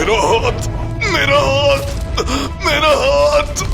मेरा हाथ, मेरा हाथ, मेरा हाथ।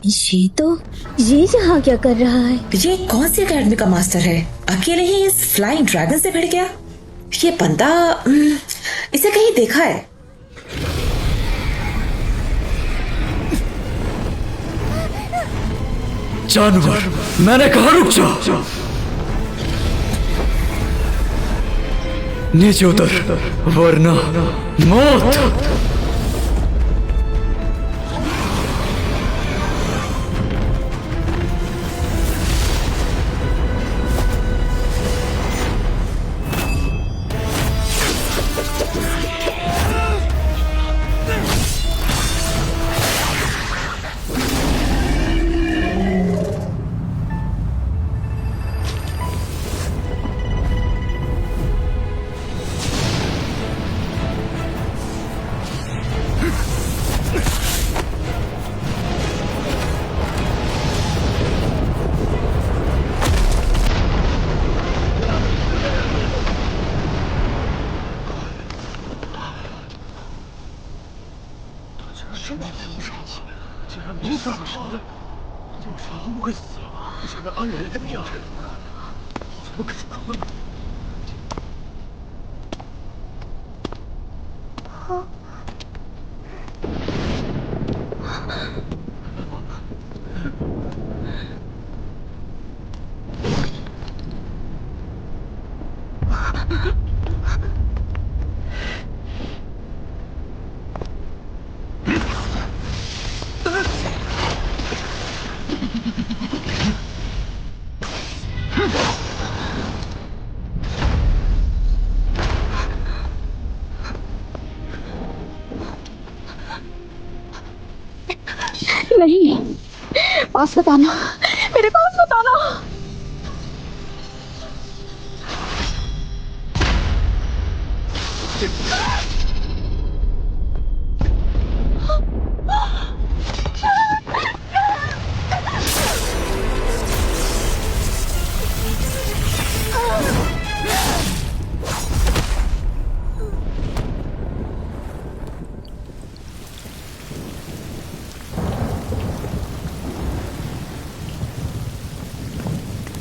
ये तो ये यहाँ क्या कर रहा है? ये कौन सी अकेडमी का मास्टर है? अकेले ही इस फ्लाइंग ड्रैगन से भिड़ गया। ये बंदा इसे कहीं देखा है। जानवर, मैंने कहा रुक जा। नीचे उतर वरना मौत। नहीं, पास बताना, मेरे पास बताना।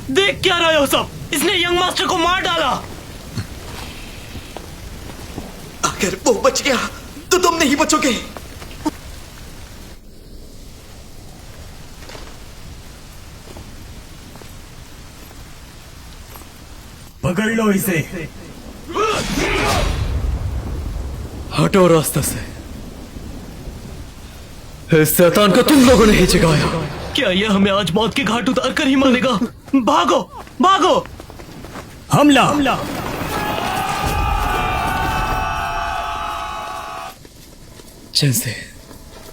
देख क्या रहे हो सब? इसने यंग मास्टर को मार डाला। अगर वो बच गया तो तुम नहीं बचोगे। पकड़ लो इसे। हटो रास्ते से। इस शैतान को तुम लोगों ने ही जगाया। क्या यह हमें आज मौत के घाट उतार कर ही मारेगा? भागो भागो। हमला। चैन से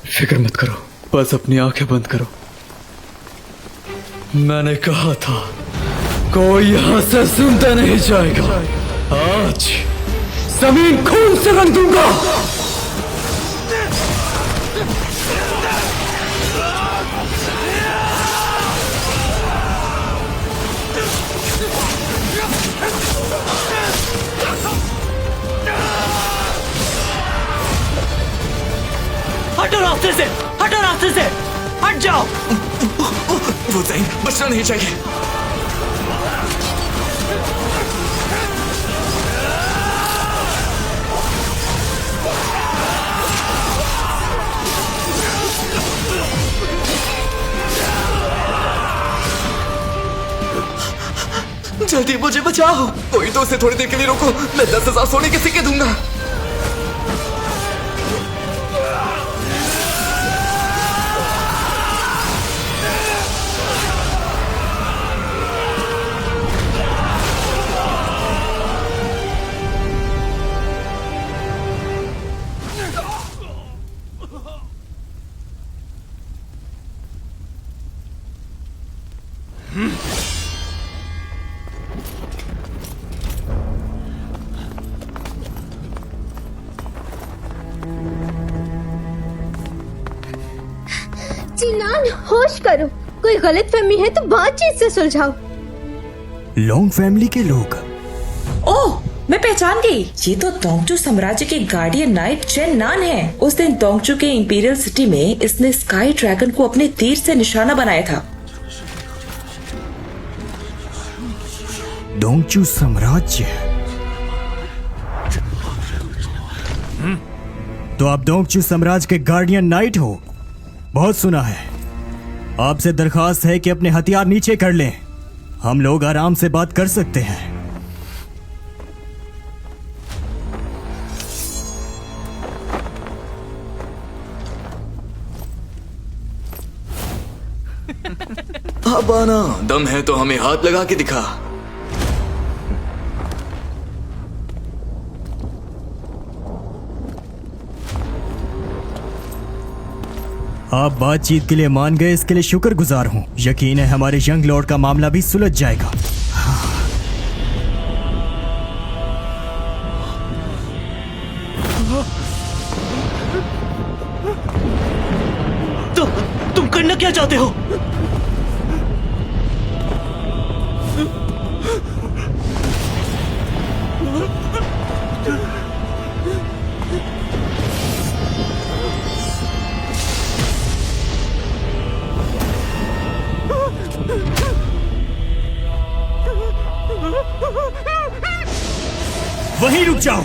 फिक्र मत करो, बस अपनी आंखें बंद करो। मैंने कहा था कोई यहां से सुनता नहीं जाएगा। आज जमीन खून से रंग दूंगा। हटो रास्ते से, हटो रास्ते से, हट जाओ। वो ज़ैन बचना नहीं चाहिए। जल्दी मुझे बचाओ, कोई तो उसे थोड़ी देर के लिए रोको, मैं 10,000 सोने के सिक्के दूंगा। जिनान, होश करो, कोई गलत फहमी है तो बातचीत से सुलझाओ। लॉन्ग फैमिली के लोग। ओह, मैं पहचान गई, ये तो दोंगचू साम्राज्य के गार्डियन नाइट चेन नान है। उस दिन दोंगचू के इंपीरियल सिटी में इसने स्काई ड्रैगन को अपने तीर से निशाना बनाया था। दोंगचू साम्राज्य। तो आप दोंगचू साम्राज्य के गार्डियन नाइट हो? बहुत सुना है। आपसे दरखास्त है कि अपने हथियार नीचे कर लें, हम लोग आराम से बात कर सकते हैं। अब आना, दम है तो हमें हाथ लगा के दिखा। आप बातचीत के लिए मान गए, इसके लिए शुक्रगुजार हूं। यकीन है हमारे यंग लॉर्ड का मामला भी सुलझ जाएगा। तुम करना क्या चाहते हो? वहीं रुक जाओ।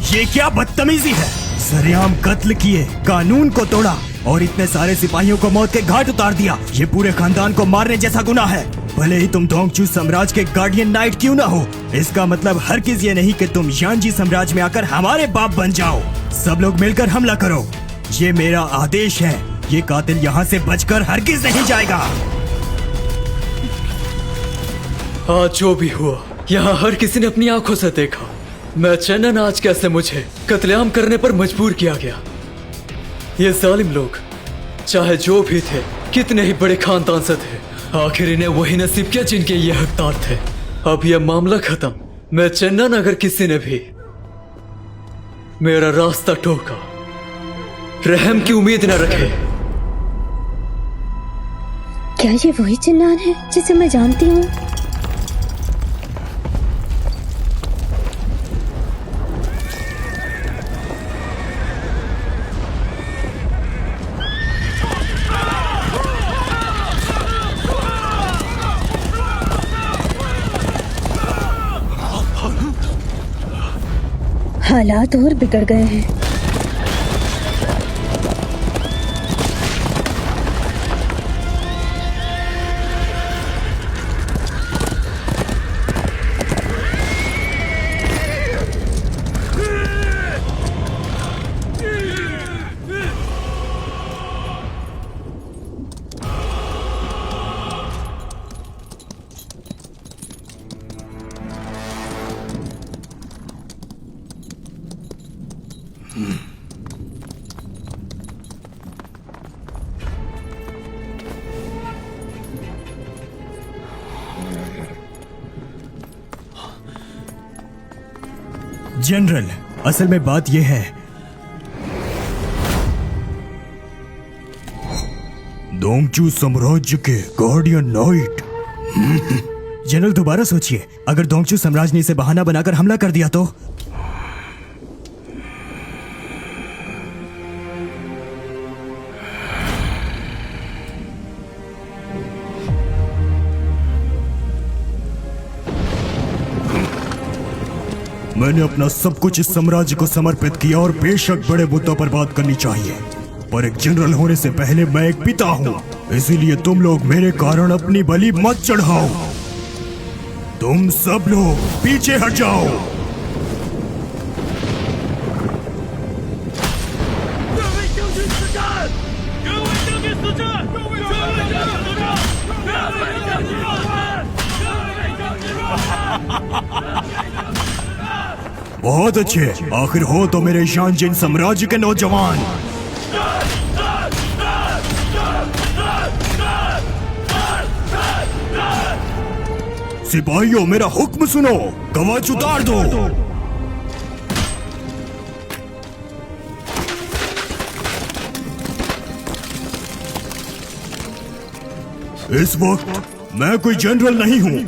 ये क्या बदतमीजी है? सरेआम कत्ल किए, कानून को तोड़ा और इतने सारे सिपाहियों को मौत के घाट उतार दिया। ये पूरे खानदान को मारने जैसा गुनाह है। भले ही तुम दोंगचू साम्राज्य के गार्डियन नाइट क्यों ना हो, इसका मतलब हरगिज ये नहीं कि तुम यानजी साम्राज्य में आकर हमारे बाप बन जाओ। सब लोग मिलकर हमला करो, ये मेरा आदेश है। ये कातिल यहाँ से बचकर हरगिज नहीं जाएगा। आज जो भी हुआ, यहाँ हर किसी ने अपनी आंखों से देखा। मैं चेन्नन आज कैसे मुझे कत्लेआम करने पर मजबूर किया गया। ये जालिम लोग चाहे जो भी थे, कितने ही बड़े खानदान से थे, आखिर इन्हें वही नसीब किया जिनके ये हकदार थे। अब यह मामला खत्म। मैं चेन्नन, अगर किसी ने भी मेरा रास्ता टोका, रहम की उम्मीद न रखे। क्या ये वही चिन्नान है जिसे मैं जानती हूँ? हालात और बिगड़ गए हैं। जनरल, असल में बात यह है, दोंगचू साम्राज्य के गार्डियन नाइट। जनरल दोबारा सोचिए, अगर दोंगचू साम्राज्य ने इसे बहाना बनाकर हमला कर दिया तो? मैंने अपना सब कुछ इस साम्राज्य को समर्पित किया और बेशक बड़े मुद्दों पर बात करनी चाहिए, पर एक जनरल होने से पहले मैं एक पिता हूँ, इसीलिए तुम लोग मेरे कारण अपनी बलि मत चढ़ाओ। तुम सब लोग पीछे हट जाओ। बहुत अच्छे, आखिर हो तो मेरे शानजिन साम्राज्य के नौजवान। सिपाहियों, मेरा हुक्म सुनो, कवच उतार दो। इस वक्त मैं कोई जनरल नहीं हूँ,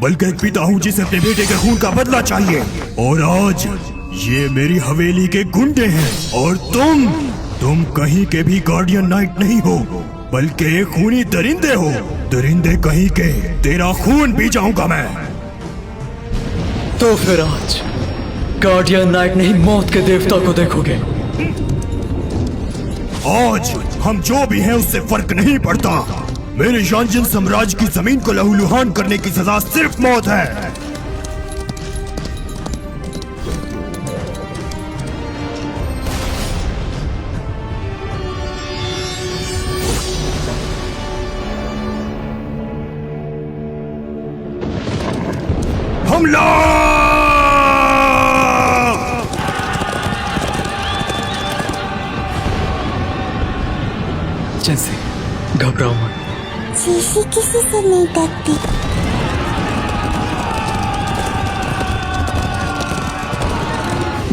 बल्कि एक पिता हूँ जिसे अपने बेटे के खून का बदला चाहिए। और आज ये मेरी हवेली के गुंडे हैं, और तुम कहीं के भी गार्डियन नाइट नहीं हो, बल्कि एक खूनी दरिंदे हो। दरिंदे कहीं के, तेरा खून पी जाऊंगा मैं। तो फिर आज गार्डियन नाइट नहीं, मौत के देवता को देखोगे। आज हम जो भी हैं उससे फर्क नहीं पड़ता। मेरे शानजिन साम्राज्य की जमीन को लहूलुहान करने की सजा सिर्फ मौत है। हमला! जैसे घबराओ मत, शीशी किसी से नहीं डरती।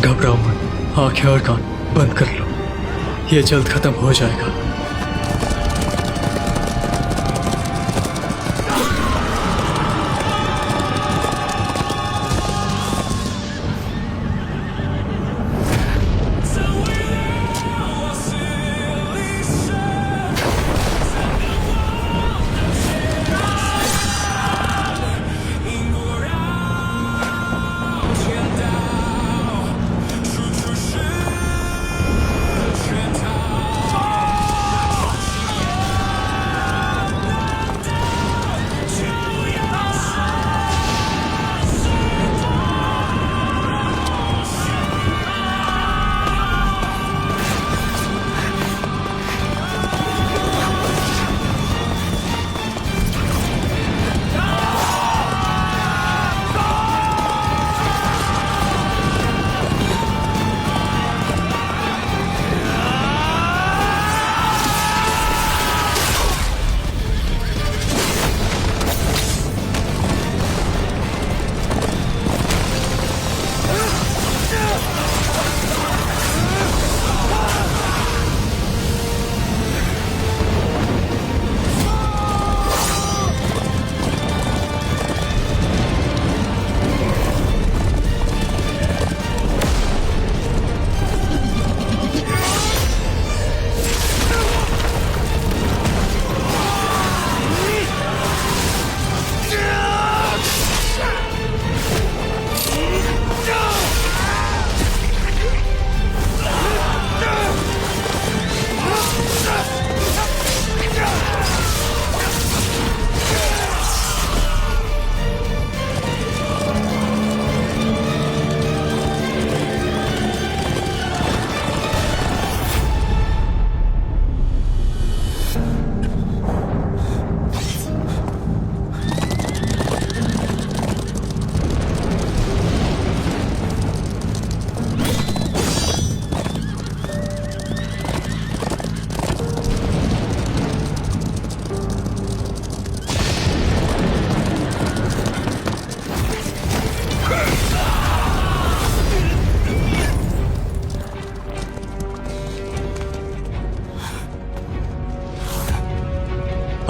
घबराओ मत, आंखें और कान बंद कर लो, ये जल्द खत्म हो जाएगा।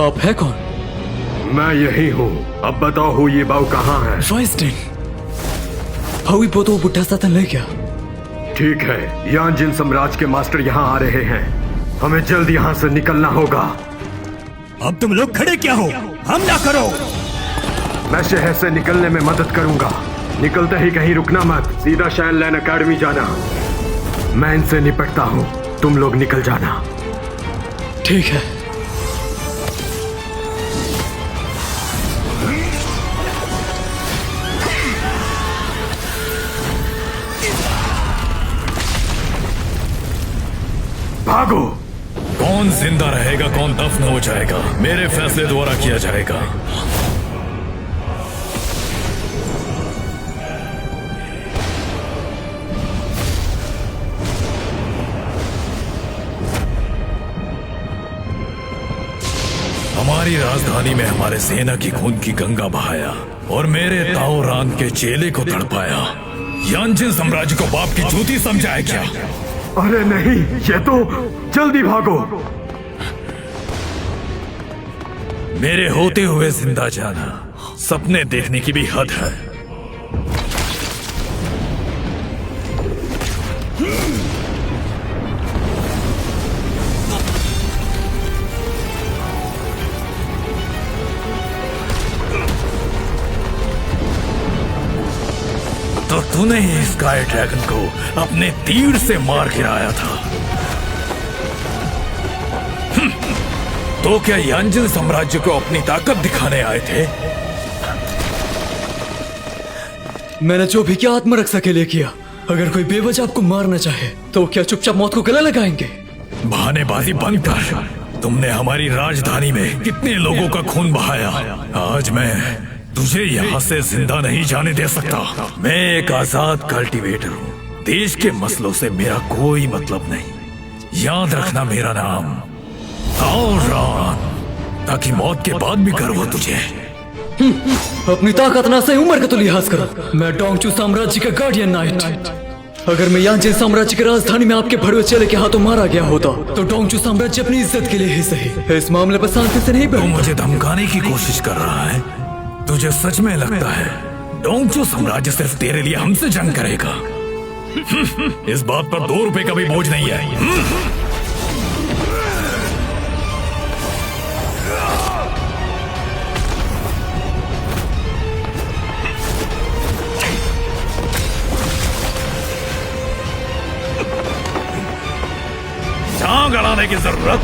आप है कौन? मैं यही हूँ। अब बताओ हु ये बाऊ कहाँ है? वाइसडेन, हाउ ही बोतो बुढ़ा साथन ले गया। ठीक है, यान जिन साम्राज्य के मास्टर यहाँ आ रहे हैं, हमें जल्द यहाँ से निकलना होगा। अब तुम लोग खड़े क्या हो? हमला करो। मैं शहर से निकलने में मदद करूंगा, निकलते ही कहीं रुकना मत, सीधा शाइन लैन अकेडमी जाना। मैं इनसे निपटता हूँ, तुम लोग निकल जाना। ठीक है। भागो। कौन जिंदा रहेगा, कौन दफन हो जाएगा, मेरे फैसले द्वारा किया जाएगा। हमारी राजधानी में हमारे सेना की खून की गंगा बहाया और मेरे ताओ रान के चेले को तड़पाया। यांजिन साम्राज्य को बाप की जूती समझाए क्या? अरे नहीं, ये तो, जल्दी भागो। मेरे होते हुए जिंदा जाना सपने देखने की भी हद है। तो तूने ही स्काई ड्रैगन को अपने तीर से मार गिराया था। तो क्या यांजिन साम्राज्य को अपनी ताकत दिखाने आए थे? मैंने जो भी किया आत्मरक्षा के लिए किया। अगर कोई बेवजह आपको मारना चाहे तो क्या चुपचाप मौत को गले लगाएंगे? बहानेबाजी बंद कर। तुमने हमारी राजधानी में कितने लोगों का खून बहाया। आज मैं तुझे यहाँ से जिंदा नहीं जाने दे सकता। मैं एक आजाद कल्टीवेटर हूँ। देश के मसलों से मेरा कोई मतलब नहीं। याद रखना मेरा नाम ताओ रान, ताकि मौत के बाद भी गर्व हो तुझे। अपनी ताकत ना से उम्र का तो लिहाज करो। मैं डोंगचू साम्राज्य का गार्डियन नाइट। अगर मैं यांजिन साम्राज्य की राजधानी में आपके भड़वे चेले के हाथों मारा गया होता तो डोंगचू साम्राज्य अपनी इज्जत के लिए ही सही इस मामले पर शांति से नहीं तू बैठेगा। मुझे धमकाने की कोशिश कर रहा है? तुझे सच में लगता है डोंगचू साम्राज्य सिर्फ तेरे लिए हमसे जंग करेगा? इस बात पर 2 रुपए का भी बोझ नहीं है। जान गड़ाने की जरूरत?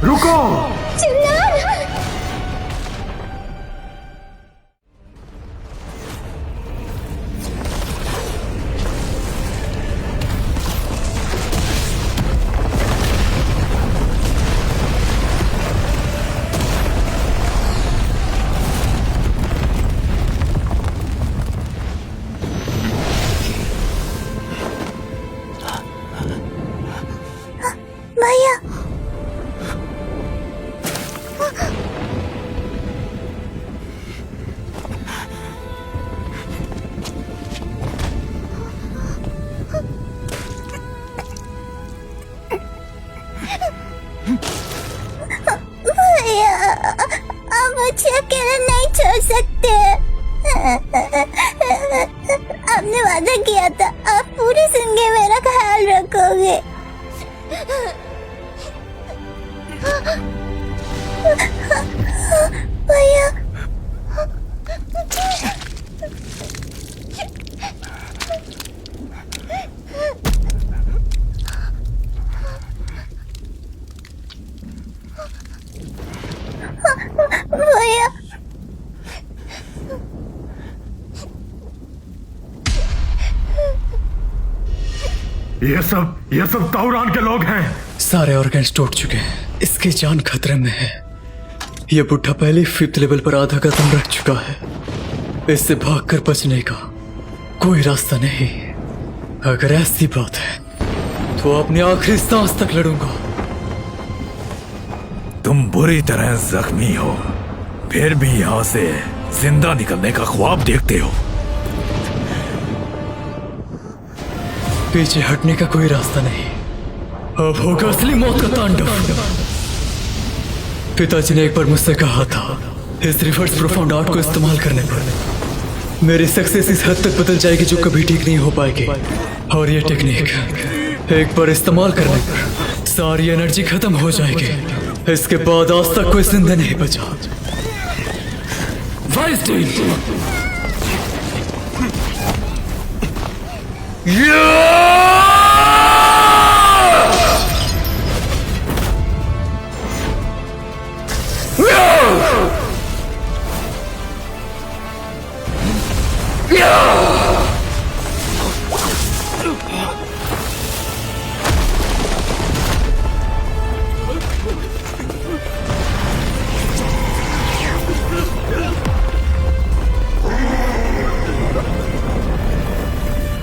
रुको। भैया, भैया, आप मुझे अकेला नहीं छोड़ सकते। आपने वादा किया था आप पूरी जिंदगी मेरा ख्याल रखोगे। भैया, भैया, ये सब ताओरान के लोग हैं। सारे ऑर्गन्स टूट चुके हैं। इसकी जान खतरे में है। ये बुढ़ा पहले 5th लेवल पर आधा कदम रख चुका है। इससे भागकर बचने का कोई रास्ता नहीं। अगर ऐसी बात है तो अपनी आखिरी सांस तक लड़ूंगा। तुम बुरी तरह जख्मी हो, फिर भी यहाँ से जिंदा निकलने का ख्वाब देखते हो। पीछे हटने का कोई रास्ता नहीं। अब होगा असली मौत का तांडव। पिताजी ने एक बार मुझसे कहा था, इस रिवर्स प्रोफाउंड आर्ट को इस्तेमाल करने पर मेरी सक्सेस इस हद तक बदल जाएगी जो कभी ठीक नहीं हो पाएगी। और ये टेक्निक एक बार इस्तेमाल करने पर सारी एनर्जी खत्म हो जाएगी। इसके बाद आज तक कोई जिंदा नहीं बचा। वाइस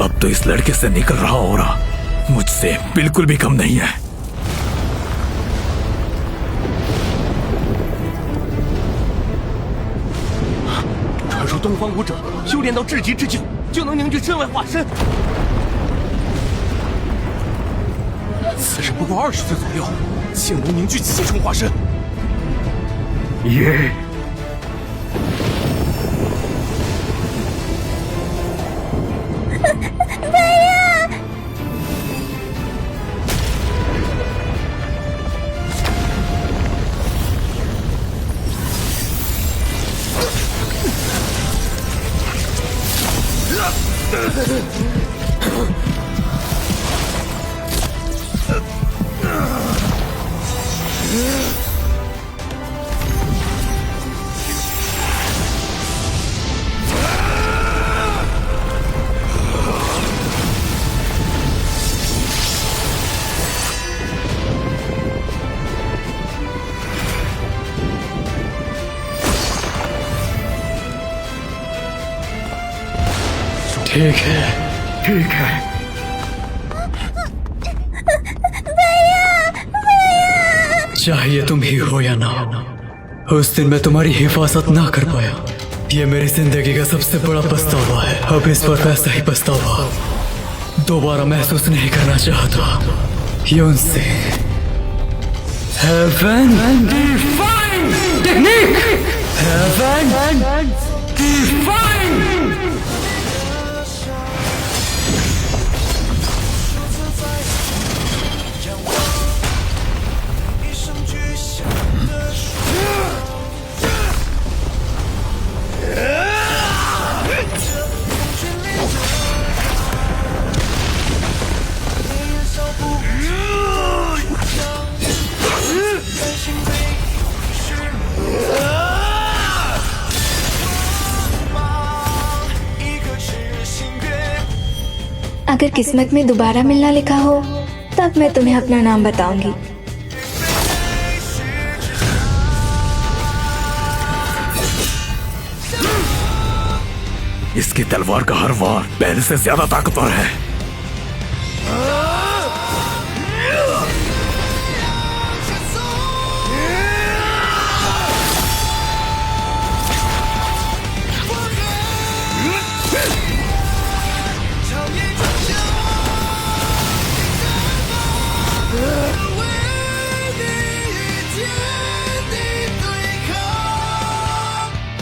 अब तो इस लड़के से निकल रहा हो रहा मुझसे बिल्कुल भी कम नहीं है। 传说东方武者修炼到至极之境，就能凝聚身外化身。此人不过20岁左右，竟能凝聚7重化身。 ये ठीक है, ठीक है। चाहिए तुम ही हो या ना, उस दिन मैं तुम्हारी हिफाजत ना कर पाया। ये मेरी जिंदगी का सबसे बड़ा पछतावा है। अब इस पर वैसा ही पछतावा दोबारा महसूस नहीं करना चाहता। यूं से Heaven Define technique, Heaven Define। अगर किस्मत में दोबारा मिलना लिखा हो तब मैं तुम्हें अपना नाम बताऊंगी। इसकी तलवार का हर वार पहले से ज्यादा ताकतवर है।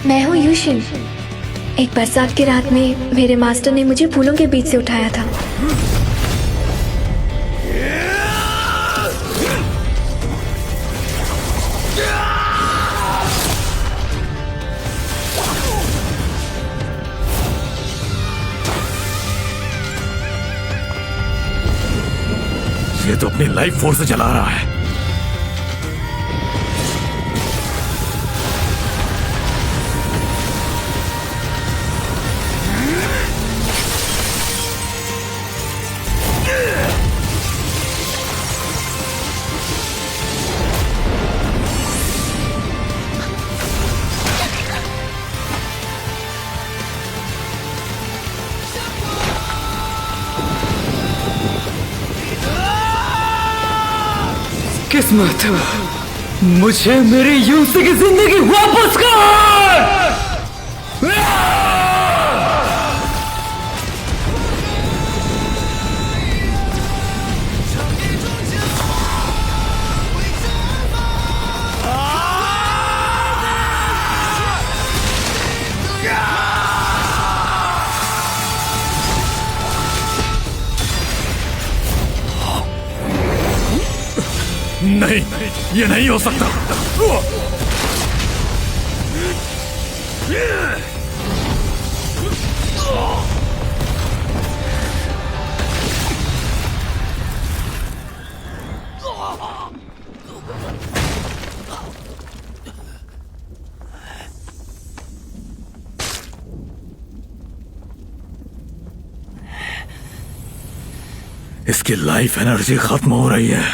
मैं हूँ यूशिन। एक बरसात की रात में मेरे मास्टर ने मुझे फूलों के बीच से उठाया था। ये तो अपनी लाइफ फोर्स से चला रहा है। किस्मत, मुझे मेरी यूसी की जिंदगी वापस कर। नहीं, ये नहीं हो सकता। इसकी लाइफ एनर्जी खत्म हो रही है।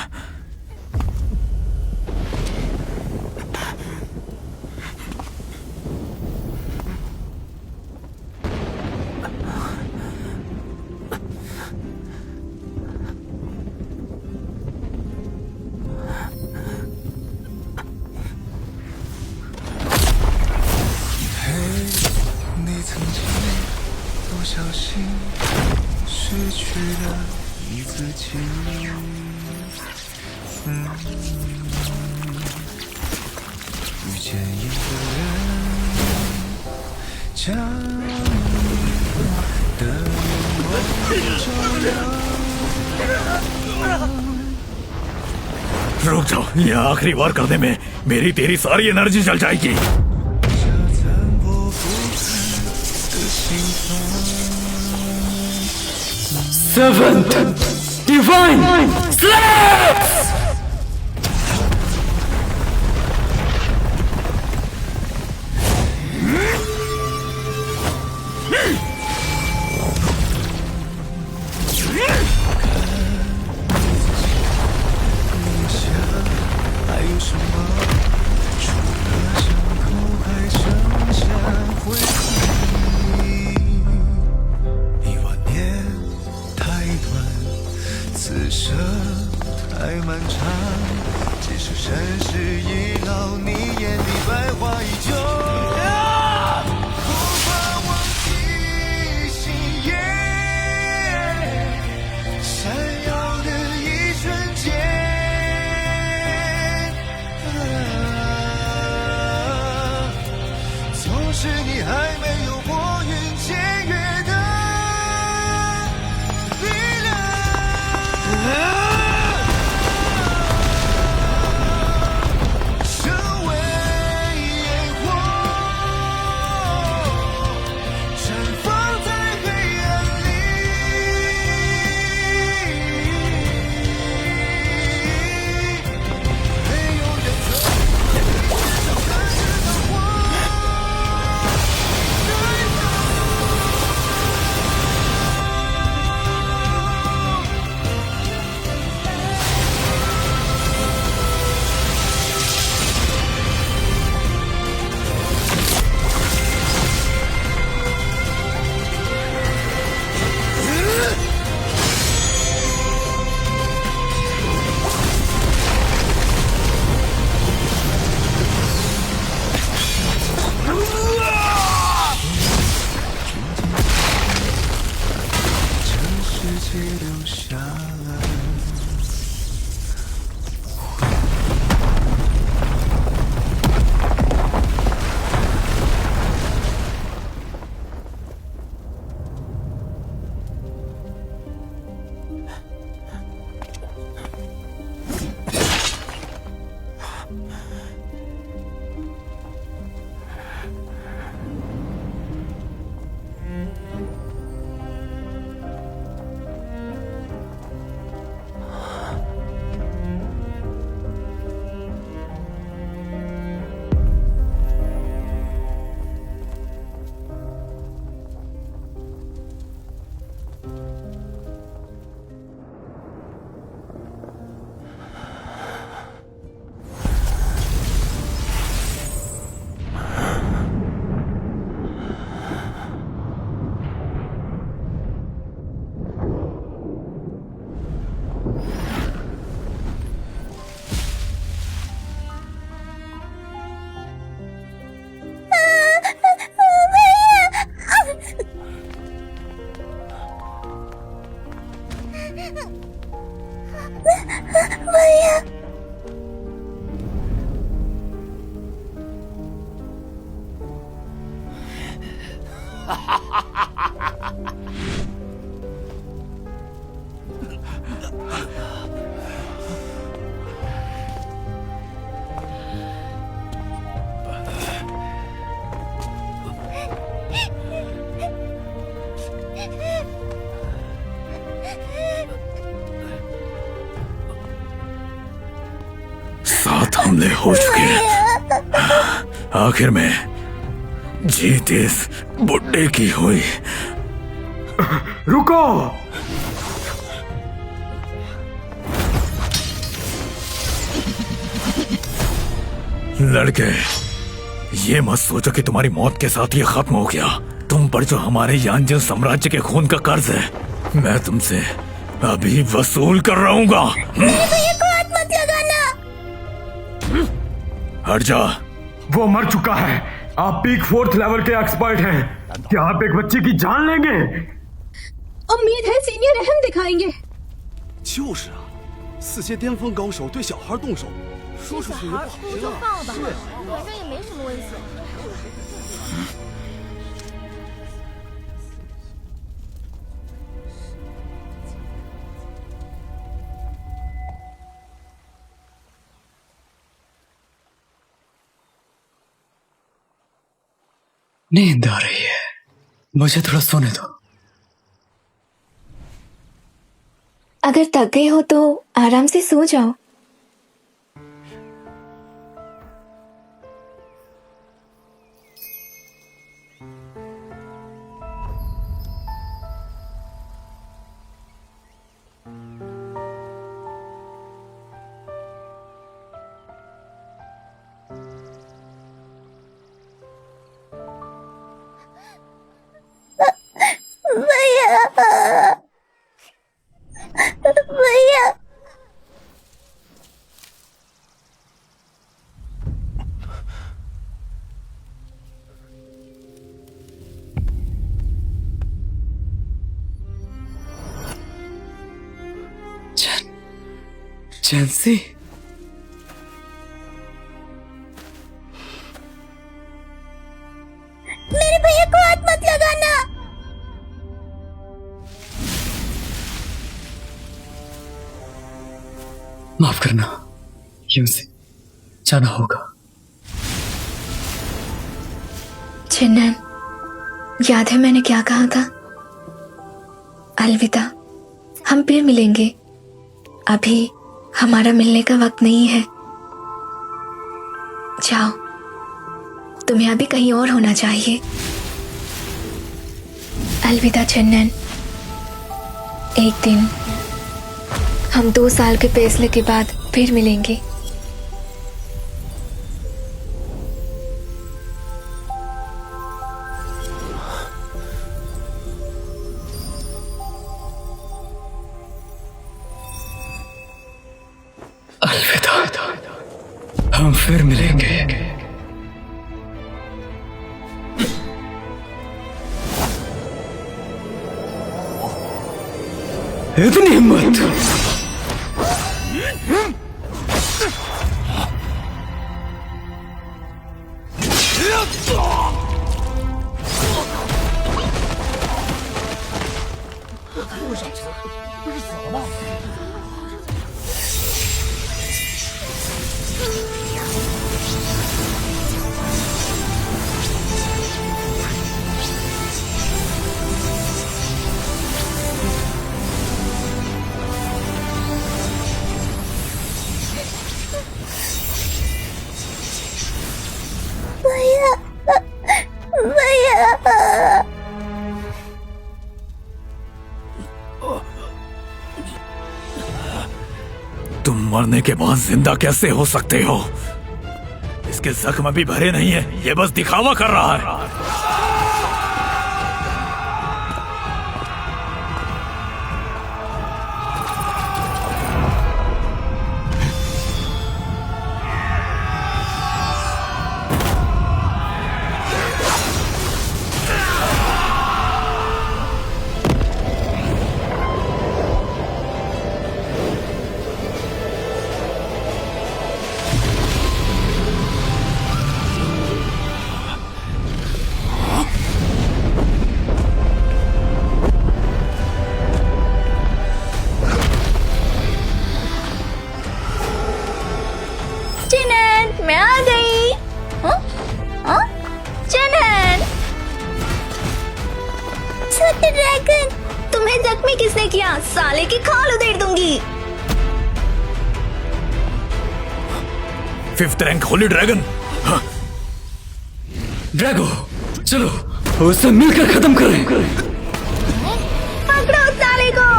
रुक जाओ, ये आखिरी बार करने में मेरी तेरी सारी एनर्जी चल जाएगी। Seventh Divine Slaves! हमले हो चुके हैं। आखिर में जीत इस बुड्ढे की हुई। रुको, लड़के, ये मत सोचो कि तुम्हारी मौत के साथ ये खत्म हो गया। तुम पर जो हमारे यांजन साम्राज्य के खून का कर्ज है, मैं तुमसे अभी वसूल कर रहूंगा। मत लगाना। हट जा। वो मर चुका है। आप पीक 4th लेवल के एक्सपर्ट हैं। क्या आप एक बच्चे की जान लेंगे? उम्मीद है सीनियर रहम दिखाएंगे। 就是啊，4阶巅峰高手对小孩动手，说出去也不好听啊。放了吧，反正也没什么危险。 नींद आ रही है, मुझे थोड़ा सोने दो। अगर थक गए हो तो आराम से सो जाओ। भैया चैंसी, मेरे भैया को हाथ मत लगाना। माफ करना, यूं से जाना होगा। चिन्नन, याद है मैंने क्या कहा था? अलविदा, हम फिर मिलेंगे। अभी हमारा मिलने का वक्त नहीं है। जाओ, तुम्हें अभी कहीं और होना चाहिए। अलविदा चिन्नन। एक दिन हम 2 साल के फैसले के बाद फिर मिलेंगे। अलविदा, हम फिर मिलेंगे। इतनी हिम्मत! तुम मरने के बाद जिंदा कैसे हो सकते हो? इसके जख्म भी भरे नहीं है, ये बस दिखावा कर रहा है। मैं आ गई। चिन्नन, छोटे ड्रैगन, तुम्हें जख्मी किसने किया? साले की खाल उधेड़ दूंगी। 5th rank Holi dragon. Drago, चलो उसे मिलकर खत्म करें। पकड़ो साले को।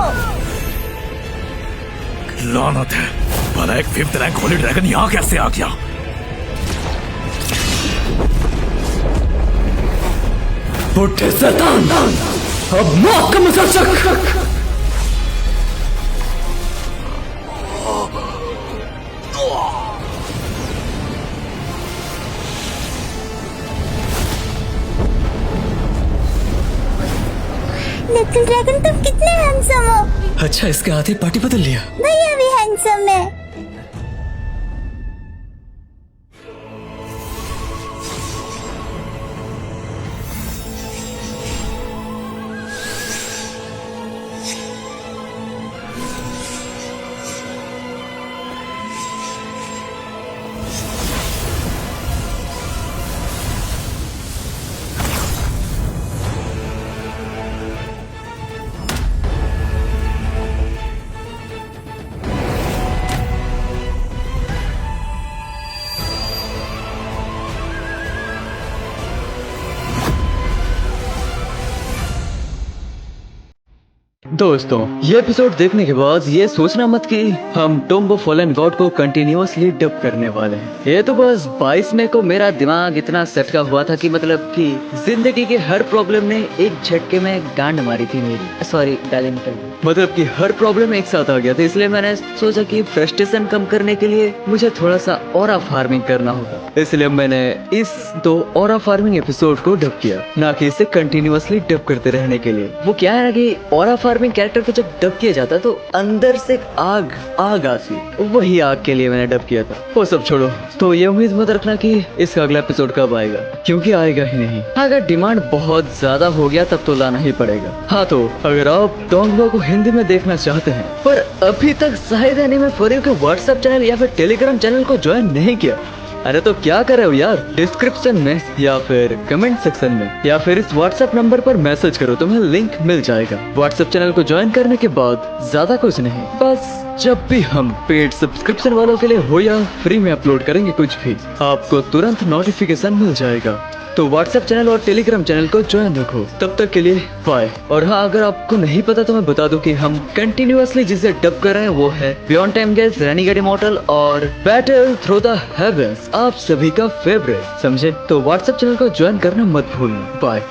लानत है, भला एक 5th रैंक होली ड्रैगन यहाँ कैसे आ गया? बुढ़े शैतान, अब मौत का मजा चख। लिटिल ड्रैगन तुम कितने हैंडसम हो। अच्छा, इसके आधे पार्टी बदल लिया। भैया भी हैंडसम है। दोस्तों, ये एपिसोड देखने के बाद ये सोचना मत कि हम टॉम्ब ऑफ फॉलन गॉड को कंटिन्यूअसली डब करने वाले हैं। ये तो बस 22 मई को मेरा दिमाग इतना सटका हुआ था कि मतलब कि जिंदगी के हर प्रॉब्लम ने एक झटके में गांड मारी थी मेरी। सॉरी गाली निकल गई। मतलब कि हर प्रॉब्लम एक साथ आ गया था, इसलिए मैंने सोचा कि फ्रस्ट्रेशन कम करने के लिए मुझे थोड़ा सा ऑरा फार्मिंग करना होगा। इसलिए मैंने इस 2 ऑरा फार्मिंग एपिसोड को डब किया, ना कि इसे कंटिन्यूअसली डब करते रहने के लिए। वो क्या है ना कि ऑरा फार्मिंग कैरेक्टर को जब डब किया जाता तो अंदर से आग आती, वही आग के लिए मैंने डब किया था। वो सब छोड़ो, तो ये उम्मीद मत रखना कि इसका अगला एपिसोड कब आएगा, क्योंकि आएगा ही नहीं। अगर डिमांड बहुत ज्यादा हो गया तब तो लाना ही पड़ेगा। हाँ, तो अगर आप डोंगबो को हिंदी में देखना चाहते हैं पर अभी तक शायद एनीमे फॉर यू के व्हाट्सएप चैनल या फिर टेलीग्राम चैनल को ज्वाइन नहीं किया, अरे तो क्या करे हो यार, डिस्क्रिप्शन में या फिर कमेंट सेक्शन में या फिर इस व्हाट्सएप नंबर पर मैसेज करो, तुम्हें लिंक मिल जाएगा। व्हाट्सएप चैनल को ज्वाइन करने के बाद ज्यादा कुछ नहीं, बस जब भी हम पेड सब्सक्रिप्शन वालों के लिए हो या फ्री में अपलोड करेंगे कुछ भी, आपको तुरंत नोटिफिकेशन मिल जाएगा। तो व्हाट्सएप चैनल और टेलीग्राम चैनल को ज्वाइन रखो। तब तक के लिए बाय। और हाँ, अगर आपको नहीं पता तो मैं बता दूं कि हम कंटिन्यूअसली जिसे डब कर रहे हैं वो है बियॉन्ड टाइम गेस, रेनिगेट इमॉर्टल और बैटल थ्रू द हेवेंस, आप सभी का फेवरेट, समझे? तो व्हाट्सएप चैनल को ज्वाइन करना मत भूलना। बाय।